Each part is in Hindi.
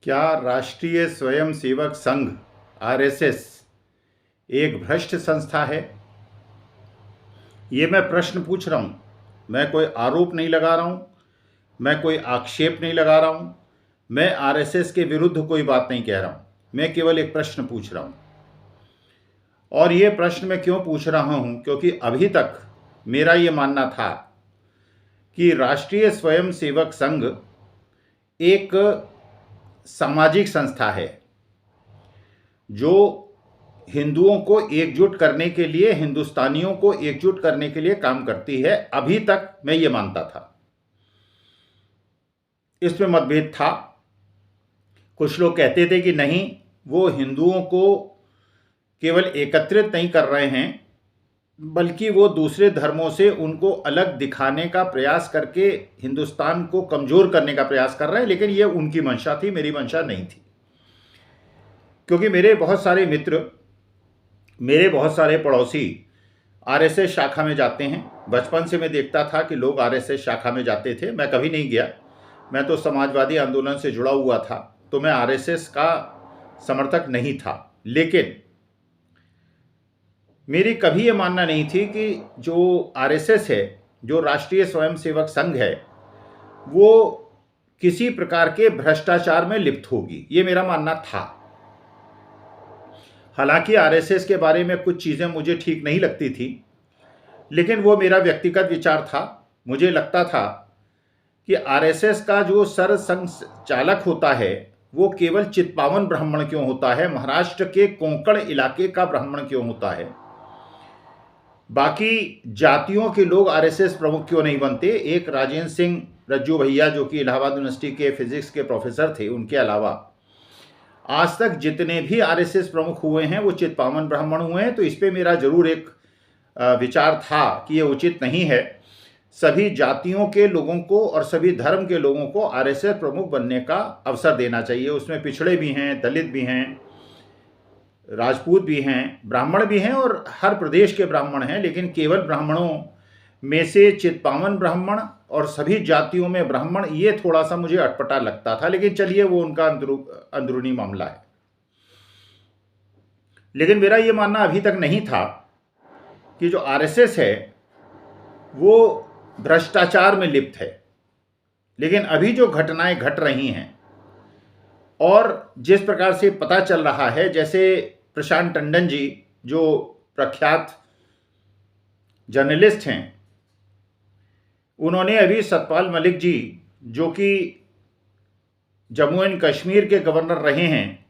क्या राष्ट्रीय स्वयंसेवक संघ आरएसएस एक भ्रष्ट संस्था है? ये मैं प्रश्न पूछ रहा हूँ। मैं कोई आरोप नहीं लगा रहा हूँ, मैं कोई आक्षेप नहीं लगा रहा हूँ, मैं आरएसएस के विरुद्ध कोई बात नहीं कह रहा हूँ। मैं केवल एक प्रश्न पूछ रहा हूँ। और ये प्रश्न मैं क्यों पूछ रहा हूँ? क्योंकि अभी तक मेरा ये मानना था कि राष्ट्रीय स्वयंसेवक संघ एक सामाजिक संस्था है जो हिंदुओं को एकजुट करने के लिए, हिंदुस्तानियों को एकजुट करने के लिए काम करती है। अभी तक मैं ये मानता था। इसमें मतभेद था। कुछ लोग कहते थे कि नहीं, वो हिंदुओं को केवल एकत्रित नहीं कर रहे हैं, बल्कि वो दूसरे धर्मों से उनको अलग दिखाने का प्रयास करके हिंदुस्तान को कमज़ोर करने का प्रयास कर रहे हैं। लेकिन ये उनकी मंशा थी, मेरी मंशा नहीं थी। क्योंकि मेरे बहुत सारे मित्र, मेरे बहुत सारे पड़ोसी आरएसएस शाखा में जाते हैं। बचपन से मैं देखता था कि लोग आरएसएस शाखा में जाते थे। मैं कभी नहीं गया। मैं तो समाजवादी आंदोलन से जुड़ा हुआ था, तो मैं आरएसएस का समर्थक नहीं था। लेकिन मेरी कभी ये मानना नहीं थी कि जो आरएसएस है, जो राष्ट्रीय स्वयंसेवक संघ है, वो किसी प्रकार के भ्रष्टाचार में लिप्त होगी। ये मेरा मानना था। हालांकि आरएसएस के बारे में कुछ चीज़ें मुझे ठीक नहीं लगती थी, लेकिन वो मेरा व्यक्तिगत विचार था। मुझे लगता था कि आरएसएस का जो सरसंघचालक होता है वो केवल चित्पावन ब्राह्मण क्यों होता है, महाराष्ट्र के कोंकण इलाके का ब्राह्मण क्यों होता है, बाकी जातियों के लोग आरएसएस प्रमुख क्यों नहीं बनते। एक राजेंद्र सिंह रज्जू भैया, जो कि इलाहाबाद यूनिवर्सिटी के फिजिक्स के प्रोफेसर थे, उनके अलावा आज तक जितने भी आरएसएस प्रमुख हुए हैं वो चित्पावन ब्राह्मण हुए हैं। तो इस पर मेरा जरूर एक विचार था कि ये उचित नहीं है। सभी जातियों के लोगों को और सभी धर्म के लोगों को आरएसएस प्रमुख बनने का अवसर देना चाहिए। उसमें पिछड़े भी हैं, दलित भी हैं, राजपूत भी हैं, ब्राह्मण भी हैं और हर प्रदेश के ब्राह्मण हैं। लेकिन केवल ब्राह्मणों में से चित्पावन ब्राह्मण और सभी जातियों में ब्राह्मण, ये थोड़ा सा मुझे अटपटा लगता था। लेकिन चलिए, वो उनका अंदरूनी मामला है। लेकिन मेरा ये मानना अभी तक नहीं था कि जो आरएसएस है वो भ्रष्टाचार में लिप्त है। लेकिन अभी जो घटनाएं घट रही हैं और जिस प्रकार से पता चल रहा है, जैसे प्रशांत टंडन जी, जो प्रख्यात जर्नलिस्ट हैं, उन्होंने अभी सतपाल मलिक जी, जो कि जम्मू एंड कश्मीर के गवर्नर रहे हैं,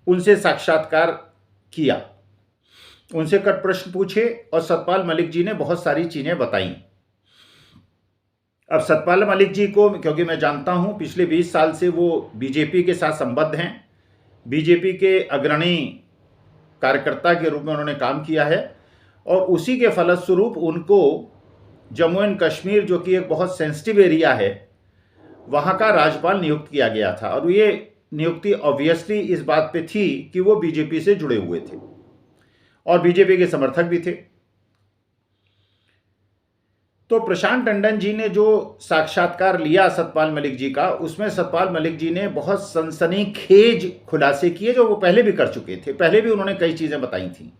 उनसे साक्षात्कार किया, उनसे कट प्रश्न पूछे और सतपाल मलिक जी ने बहुत सारी चीज़ें बताई। अब सतपाल मलिक जी को, क्योंकि मैं जानता हूं, पिछले 20 साल से वो बीजेपी के साथ संबद्ध हैं, बीजेपी के अग्रणी कार्यकर्ता के रूप में उन्होंने काम किया है और उसी के फलस्वरूप उनको जम्मू एंड कश्मीर, जो कि एक बहुत सेंसिटिव एरिया है, वहाँ का राज्यपाल नियुक्त किया गया था। और ये नियुक्ति ऑब्वियसली इस बात पे थी कि वो बीजेपी से जुड़े हुए थे और बीजेपी के समर्थक भी थे। तो प्रशांत टंडन जी ने जो साक्षात्कार लिया सतपाल मलिक जी का, उसमें सतपाल मलिक जी ने बहुत सनसनीखेज खुलासे किए, जो वो पहले भी कर चुके थे। पहले भी उन्होंने कई चीज़ें बताई थी।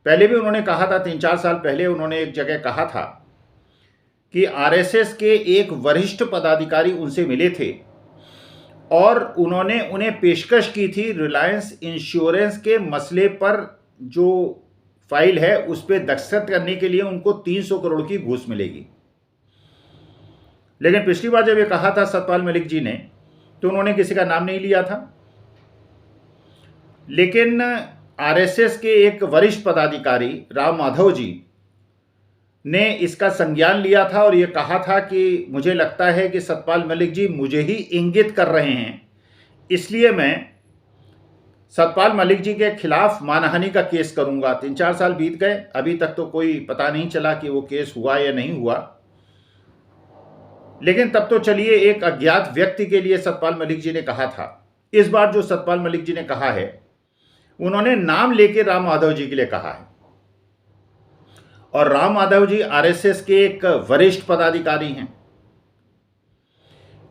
पहले भी उन्होंने कहा था, 3-4 साल पहले उन्होंने एक जगह कहा था कि आरएसएस के एक वरिष्ठ पदाधिकारी उनसे मिले थे और उन्होंने उन्हें पेशकश की थी रिलायंस इंश्योरेंस के मसले पर, जो फाइल है उस पर दस्तखत करने के लिए उनको 300 करोड़ की घूस मिलेगी। लेकिन पिछली बार जब ये कहा था सतपाल मलिक जी ने, तो उन्होंने किसी का नाम नहीं लिया था। लेकिन आरएसएस के एक वरिष्ठ पदाधिकारी राम माधव जी ने इसका संज्ञान लिया था और ये कहा था कि मुझे लगता है कि सतपाल मलिक जी मुझे ही इंगित कर रहे हैं, इसलिए मैं सतपाल मलिक जी के खिलाफ मानहानि का केस करूंगा। 3-4 साल बीत गए, अभी तक तो कोई पता नहीं चला कि वो केस हुआ या नहीं हुआ। लेकिन तब तो चलिए, एक अज्ञात व्यक्ति के लिए सतपाल मलिक जी ने कहा था। इस बार जो सतपाल मलिक जी ने कहा है, उन्होंने नाम लेके राम माधव जी के लिए कहा है और राम माधव जी आरएसएस के एक वरिष्ठ पदाधिकारी हैं।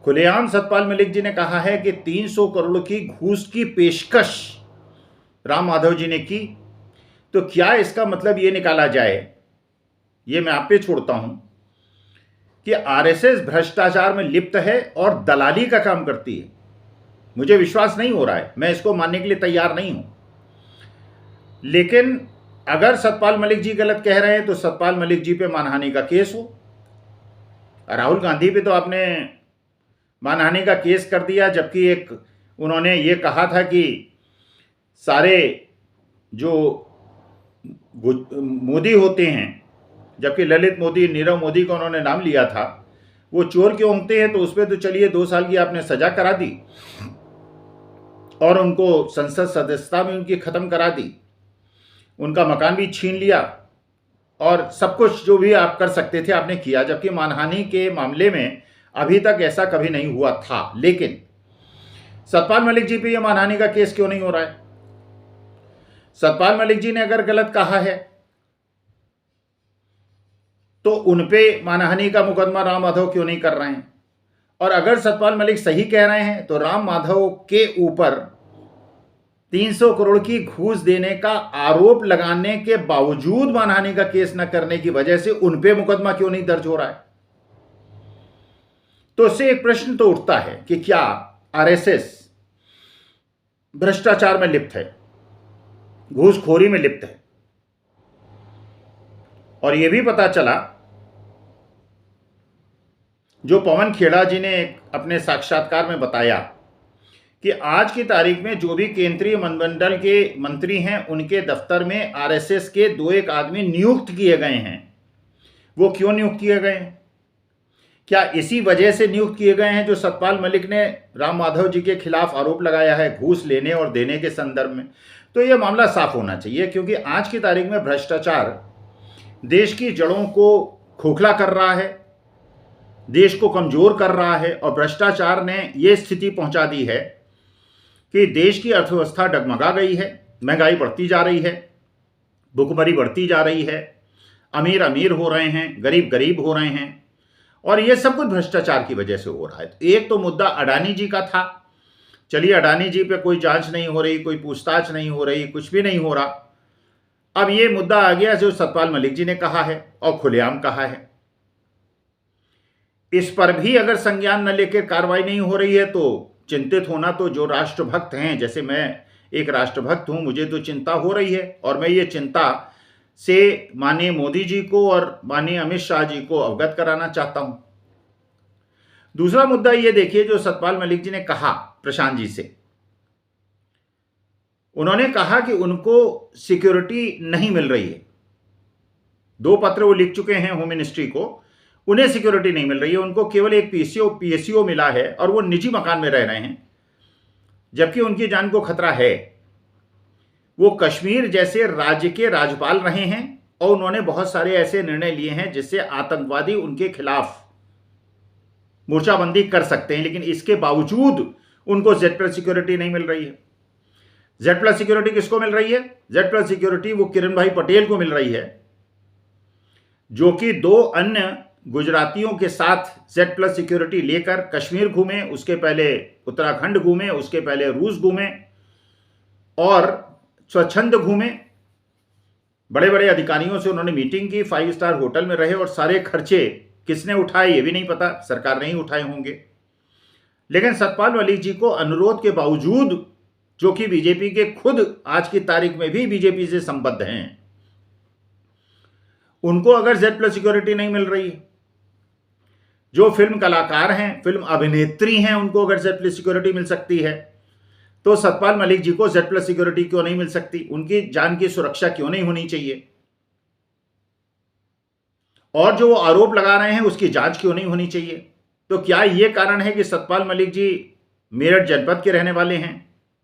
खुलेआम सतपाल मलिक जी ने कहा है कि 300 करोड़ की घूस की पेशकश राम माधव जी ने की। तो क्या इसका मतलब ये निकाला जाए, ये मैं आप पे छोड़ता हूं, कि आरएसएस भ्रष्टाचार में लिप्त है और दलाली का काम करती है? मुझे विश्वास नहीं हो रहा है, मैं इसको मानने के लिए तैयार नहीं हूं। लेकिन अगर सतपाल मलिक जी गलत कह रहे हैं तो सतपाल मलिक जी पे मानहानि का केस हो। राहुल गांधी पे तो आपने मानहानि का केस कर दिया, जबकि एक उन्होंने ये कहा था कि सारे जो मोदी होते हैं, जबकि ललित मोदी, नीरव मोदी का उन्होंने नाम लिया था, वो चोर क्यों होते हैं? तो उस पर तो चलिए 2 साल की आपने सजा करा दी और उनको संसद सदस्यता में उनकी खत्म करा दी, उनका मकान भी छीन लिया और सब कुछ जो भी आप कर सकते थे आपने किया, जबकि मानहानि के मामले में अभी तक ऐसा कभी नहीं हुआ था। लेकिन सतपाल मलिक जी पे ये मानहानि का केस क्यों नहीं हो रहा है? सतपाल मलिक जी ने अगर गलत कहा है तो उनपे मानहानि का मुकदमा राम माधव क्यों नहीं कर रहे हैं? और अगर सतपाल मलिक सही कह रहे हैं तो राम माधव के ऊपर 300 करोड़ की घूस देने का आरोप लगाने के बावजूद मानहानि का केस न करने की वजह से उनपे मुकदमा क्यों नहीं दर्ज हो रहा है? तो इससे एक प्रश्न तो उठता है कि क्या आरएसएस भ्रष्टाचार में लिप्त है, घूसखोरी में लिप्त है? और यह भी पता चला, जो पवन खेड़ा जी ने अपने साक्षात्कार में बताया, कि आज की तारीख में जो भी केंद्रीय मंत्रिमंडल के मंत्री हैं उनके दफ्तर में आरएसएस के 2-1 आदमी नियुक्त किए गए हैं। वो क्यों नियुक्त किए गए हैं? क्या इसी वजह से नियुक्त किए गए हैं जो सतपाल मलिक ने राम माधव जी के खिलाफ आरोप लगाया है घूस लेने और देने के संदर्भ में? तो यह मामला साफ होना चाहिए, क्योंकि आज की तारीख में भ्रष्टाचार देश की जड़ों को खोखला कर रहा है, देश को कमजोर कर रहा है, और भ्रष्टाचार ने यह स्थिति पहुंचा दी है कि देश की अर्थव्यवस्था डगमगा गई है, महंगाई बढ़ती जा रही है, भुखमरी बढ़ती जा रही है, अमीर अमीर हो रहे हैं, गरीब गरीब हो रहे हैं, और यह सब कुछ भ्रष्टाचार की वजह से हो रहा है। एक तो मुद्दा अडानी जी का था, चलिए अडानी जी पे कोई जांच नहीं हो रही, कोई पूछताछ नहीं हो रही, कुछ भी नहीं हो रहा। अब ये मुद्दा आ गया जो सतपाल मलिक जी ने कहा है और खुलेआम कहा है, इस पर भी अगर संज्ञान न लेकर कार्रवाई नहीं हो रही है तो चिंतित होना तो जो राष्ट्रभक्त हैं, जैसे मैं एक राष्ट्रभक्त हूं, मुझे तो चिंता हो रही है। और मैं ये चिंता से माननीय मोदी जी को और माननीय अमित शाह जी को अवगत कराना चाहता हूं। दूसरा मुद्दा ये देखिए, जो सतपाल मलिक जी ने कहा प्रशांत जी से, उन्होंने कहा कि उनको सिक्योरिटी नहीं मिल रही है। 2 पत्र वो लिख चुके हैं होम मिनिस्ट्री को, उन्हें सिक्योरिटी नहीं मिल रही है, उनको केवल एक पीएसओ मिला है और वो निजी मकान में रह रहे हैं, जबकि उनकी जान को खतरा है। वो कश्मीर जैसे राज्य के राज्यपाल रहे हैं और उन्होंने बहुत सारे ऐसे निर्णय लिए हैं जिससे आतंकवादी उनके खिलाफ मोर्चाबंदी कर सकते हैं, लेकिन इसके बावजूद उनको Z+ सिक्योरिटी नहीं मिल रही है। Z+ सिक्योरिटी किसको मिल रही है? Z+ सिक्योरिटी वो किरण भाई पटेल को मिल रही है, जो कि 2 अन्य गुजरातियों के साथ Z+ सिक्योरिटी लेकर कश्मीर घूमे, उसके पहले उत्तराखंड घूमे, उसके पहले रूस घूमे और स्वच्छंद घूमे। बड़े बड़े अधिकारियों से उन्होंने मीटिंग की, 5 स्टार होटल में रहे और सारे खर्चे किसने उठाए ये भी नहीं पता, सरकार ने ही उठाए होंगे। लेकिन सतपाल मलिक जी को अनुरोध के बावजूद, जो कि बीजेपी के खुद आज की तारीख में भी बीजेपी से संबद्ध हैं, उनको अगर Z+ सिक्योरिटी नहीं मिल रही है, जो फिल्म कलाकार हैं, फिल्म अभिनेत्री हैं, उनको अगर Z+ सिक्योरिटी मिल सकती है, तो सतपाल मलिक जी को Z+ सिक्योरिटी क्यों नहीं मिल सकती? उनकी जान की सुरक्षा क्यों नहीं होनी चाहिए? और जो वो आरोप लगा रहे हैं उसकी जांच क्यों नहीं होनी चाहिए? तो क्या ये कारण है कि सतपाल मलिक जी मेरठ जनपद के रहने वाले हैं,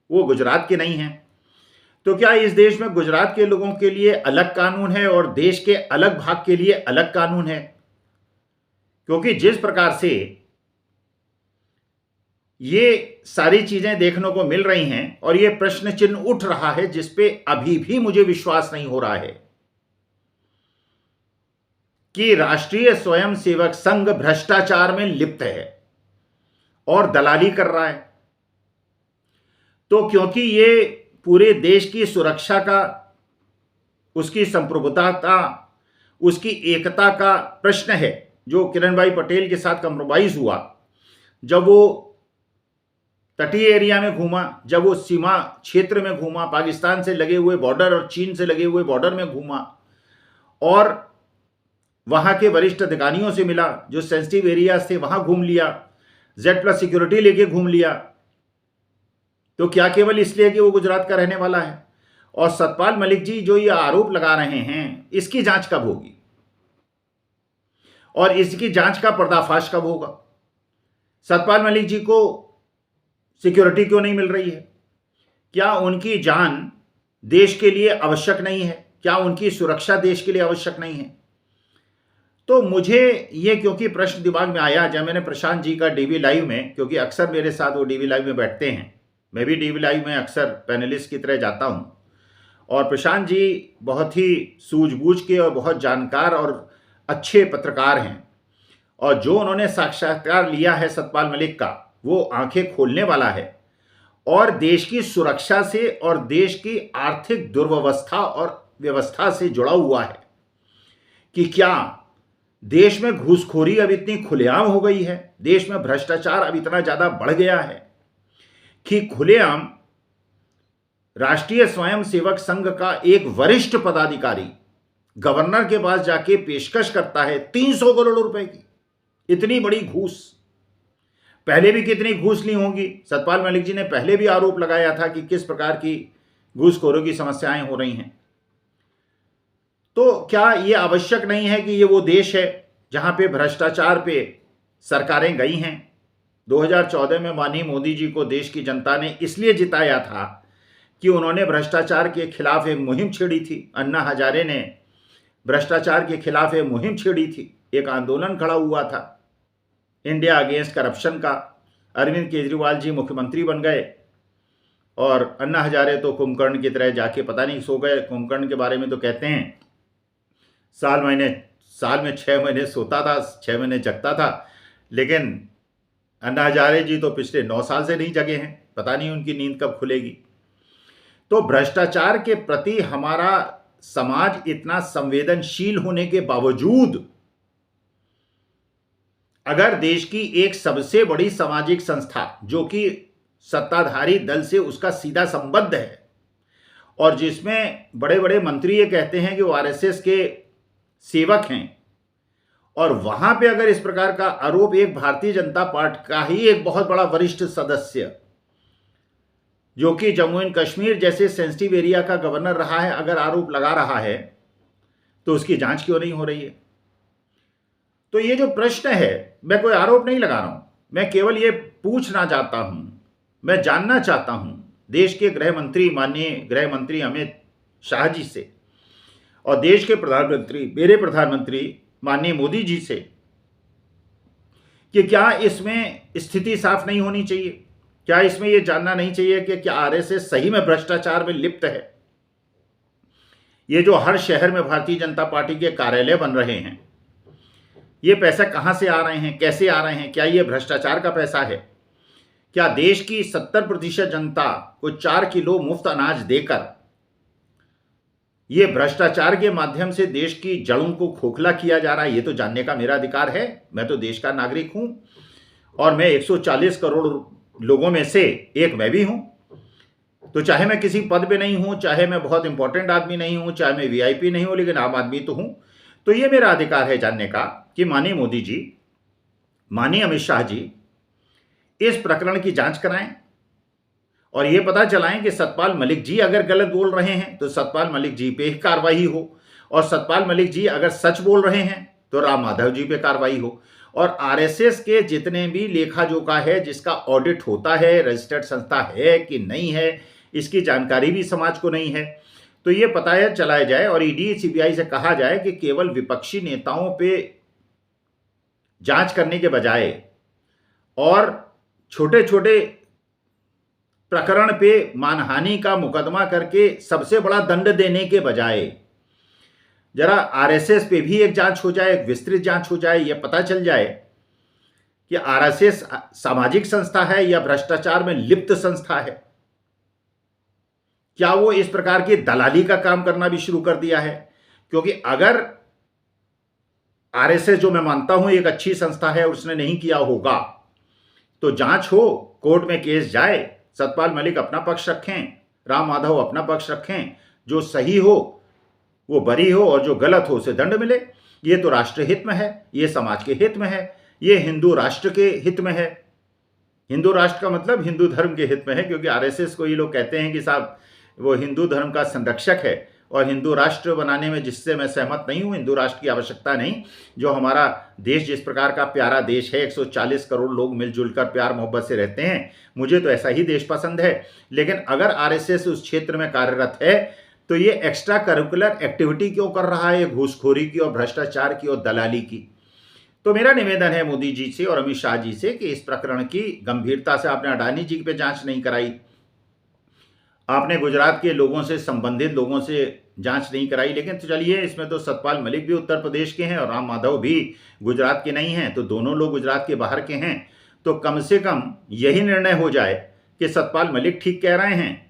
वो गुजरात के नहीं हैं? तो क्या इस देश में गुजरात के लोगों के लिए अलग कानून है और देश के अलग भाग के लिए अलग कानून है? क्योंकि जिस प्रकार से ये सारी चीजें देखने को मिल रही हैं और ये प्रश्न चिन्ह उठ रहा है, जिसपे अभी भी मुझे विश्वास नहीं हो रहा है कि राष्ट्रीय स्वयंसेवक संघ भ्रष्टाचार में लिप्त है। और दलाली कर रहा है। तो क्योंकि ये पूरे देश की सुरक्षा का, उसकी संप्रभुता का, उसकी एकता का प्रश्न है, जो किरण भाई पटेल के साथ कंप्रोमाइज हुआ, जब वो तटीय एरिया में घूमा, जब वो सीमा क्षेत्र में घूमा, पाकिस्तान से लगे हुए बॉर्डर और चीन से लगे हुए बॉर्डर में घूमा और वहां के वरिष्ठ अधिकारियों से मिला, जो सेंसिटिव एरियाज थे वहां घूम लिया, Z+ सिक्योरिटी लेके घूम लिया, तो क्या केवल इसलिए कि वो गुजरात का रहने वाला है? और सतपाल मलिक जी जो ये आरोप लगा रहे हैं, इसकी जांच कब होगी और इसकी जांच का पर्दाफाश कब होगा? सतपाल मलिक जी को सिक्योरिटी क्यों नहीं मिल रही है? क्या उनकी जान देश के लिए आवश्यक नहीं है? क्या उनकी सुरक्षा देश के लिए आवश्यक नहीं है? तो मुझे ये क्योंकि प्रश्न दिमाग में आया जब मैंने प्रशांत जी का डीवी लाइव में, क्योंकि अक्सर मेरे साथ वो डीवी लाइव में बैठते हैं, मैं भी डीवी लाइव में अक्सर पैनलिस्ट की तरह जाता हूं, और प्रशांत जी बहुत ही सूझबूझ के और बहुत जानकार और अच्छे पत्रकार हैं, और जो उन्होंने साक्षात्कार लिया है सतपाल मलिक का, वो आंखें खोलने वाला है और देश की सुरक्षा से और देश की आर्थिक दुर्व्यवस्था और व्यवस्था से जुड़ा हुआ है कि क्या देश में घूसखोरी अब इतनी खुलेआम हो गई है, देश में भ्रष्टाचार अब इतना ज्यादा बढ़ गया है कि खुलेआम राष्ट्रीय स्वयंसेवक संघ का एक वरिष्ठ पदाधिकारी गवर्नर के पास जाके पेशकश करता है 300 करोड़ रुपए की। इतनी बड़ी घूस पहले भी कितनी घूस ली होंगी? सतपाल मलिक जी ने पहले भी आरोप लगाया था कि किस प्रकार की घूसखोरों की समस्याएं हो रही हैं। तो क्या यह आवश्यक नहीं है कि ये वो देश है जहां पे भ्रष्टाचार पे सरकारें गई हैं? 2014 में माननीय मोदी जी को देश की जनता ने इसलिए जिताया था कि उन्होंने भ्रष्टाचार के खिलाफ एक मुहिम छेड़ी थी। अन्ना हजारे ने भ्रष्टाचार के खिलाफ एक मुहिम छेड़ी थी, एक आंदोलन खड़ा हुआ था इंडिया अगेंस्ट करप्शन का। अरविंद केजरीवाल जी मुख्यमंत्री बन गए और अन्ना हजारे तो कुंभकर्ण की तरह जाके पता नहीं सो गए। कुंभकर्ण के बारे में तो कहते हैं साल में 6 महीने सोता था, 6 महीने जगता था, लेकिन अन्ना हजारे जी तो पिछले 9 साल से नहीं जगे हैं, पता नहीं उनकी नींद कब खुलेगी। तो भ्रष्टाचार के प्रति हमारा समाज इतना संवेदनशील होने के बावजूद अगर देश की एक सबसे बड़ी सामाजिक संस्था जो कि सत्ताधारी दल से उसका सीधा संबंध है और जिसमें बड़े बड़े मंत्री ये कहते हैं कि वो आरएसएस के सेवक हैं, और वहां पे अगर इस प्रकार का आरोप एक भारतीय जनता पार्टी का ही एक बहुत बड़ा वरिष्ठ सदस्य जो कि जम्मू एंड कश्मीर जैसे सेंसिटिव एरिया का गवर्नर रहा है, अगर आरोप लगा रहा है तो उसकी जांच क्यों नहीं हो रही है? तो ये जो प्रश्न है, मैं कोई आरोप नहीं लगा रहा हूं, मैं केवल ये पूछना चाहता हूं, मैं जानना चाहता हूं देश के गृह मंत्री, माननीय गृह मंत्री अमित शाह जी से और देश के प्रधानमंत्री, मेरे प्रधानमंत्री माननीय मोदी जी से कि क्या इसमें स्थिति साफ नहीं होनी चाहिए? क्या इसमें यह जानना नहीं चाहिए कि क्या आरएसएस सही में भ्रष्टाचार में लिप्त है? ये जो हर शहर में भारतीय जनता पार्टी के कार्यालय बन रहे हैं, ये पैसे कहां से आ रहे हैं, कैसे आ रहे हैं? क्या ये भ्रष्टाचार का पैसा है? क्या देश की 70% जनता को 4 किलो मुफ्त अनाज देकर ये भ्रष्टाचार के माध्यम से देश की जड़ों को खोखला किया जा रहा है? ये तो जानने का मेरा अधिकार है। मैं तो देश का नागरिक हूं और मैं 140 करोड़ लोगों में से एक मैं भी हूं। तो चाहे मैं किसी पद पे नहीं हूं, चाहे मैं बहुत इंपॉर्टेंट आदमी नहीं हूं, चाहे मैं वीआईपी नहीं हूं, लेकिन आम आदमी तो हूं। तो ये मेरा अधिकार है जानने का कि माननीय मोदी जी, माननीय अमित शाह जी इस प्रकरण की जांच कराएं और यह पता चलाएं कि सतपाल मलिक जी अगर गलत बोल रहे हैं तो सतपाल मलिक जी पे कार्रवाई हो, और सतपाल मलिक जी अगर सच बोल रहे हैं तो राम माधव जी पे कार्रवाई हो, और आरएसएस के जितने भी लेखा जोखा है जिसका ऑडिट होता है, रजिस्टर्ड संस्था है कि नहीं है, इसकी जानकारी भी समाज को नहीं है, तो ये पता चलाया जाए और ईडी सीबीआई से कहा जाए कि केवल विपक्षी नेताओं पे जांच करने के बजाय और छोटे छोटे प्रकरण पे मानहानि का मुकदमा करके सबसे बड़ा दंड देने के बजाय जरा आरएसएस पे भी एक जांच हो जाए, एक विस्तृत जांच हो जाए, यह पता चल जाए कि आरएसएस सामाजिक संस्था है या भ्रष्टाचार में लिप्त संस्था है? क्या वो इस प्रकार की दलाली का काम करना भी शुरू कर दिया है? क्योंकि अगर आरएसएस, जो मैं मानता हूं एक अच्छी संस्था है, उसने नहीं किया होगा तो जांच हो, कोर्ट में केस जाए, सतपाल मलिक अपना पक्ष रखें, राम माधव अपना पक्ष रखें, जो सही हो वो बरी हो और जो गलत हो उसे दंड मिले। ये तो राष्ट्र हित में है, ये समाज के हित में है, ये हिंदू राष्ट्र के हित में है। हिंदू राष्ट्र का मतलब हिंदू धर्म के हित में है, क्योंकि आरएसएस को ये लोग कहते हैं कि साहब वो हिंदू धर्म का संरक्षक है, और हिंदू राष्ट्र बनाने में जिससे मैं सहमत नहीं हूं, हिंदू राष्ट्र की आवश्यकता नहीं। जो हमारा देश जिस प्रकार का प्यारा देश है, 140 करोड़ लोग मिलजुल कर प्यार मोहब्बत से रहते हैं, मुझे तो ऐसा ही देश पसंद है। लेकिन अगर आरएसएस उस क्षेत्र में कार्यरत है तो ये एक्स्ट्रा करिकुलर एक्टिविटी क्यों कर रहा है, घूसखोरी की और भ्रष्टाचार की और दलाली की? तो मेरा निवेदन है मोदी जी से और अमित शाह जी से कि इस प्रकरण की गंभीरता से आपने अडानी जी पे जांच नहीं कराई, आपने गुजरात के लोगों से, संबंधित लोगों से जांच नहीं कराई। लेकिन तो चलिए, इसमें तो सतपाल मलिक भी उत्तर प्रदेश के हैं और राम माधव भी गुजरात के नहीं हैं, तो दोनों लोग गुजरात के बाहर के हैं। तो कम से कम यही निर्णय हो जाए कि सतपाल मलिक ठीक कह रहे हैं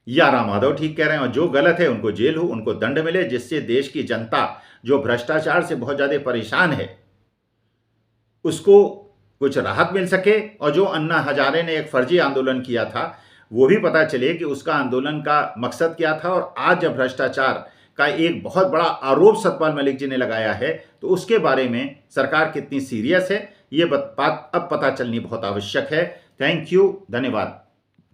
या राम माधव ठीक कह रहे हैं, और जो गलत है उनको जेल हो, उनको दंड मिले, जिससे देश की जनता जो भ्रष्टाचार से बहुत ज्यादा परेशान है उसको कुछ राहत मिल सके, और जो अन्ना हजारे ने एक फर्जी आंदोलन किया था वो भी पता चले कि उसका आंदोलन का मकसद क्या था। और आज जब भ्रष्टाचार का एक बहुत बड़ा आरोप सतपाल मलिक जी ने लगाया है तो उसके बारे में सरकार कितनी सीरियस है, ये बात अब पता चलनी बहुत आवश्यक है। थैंक यू, धन्यवाद।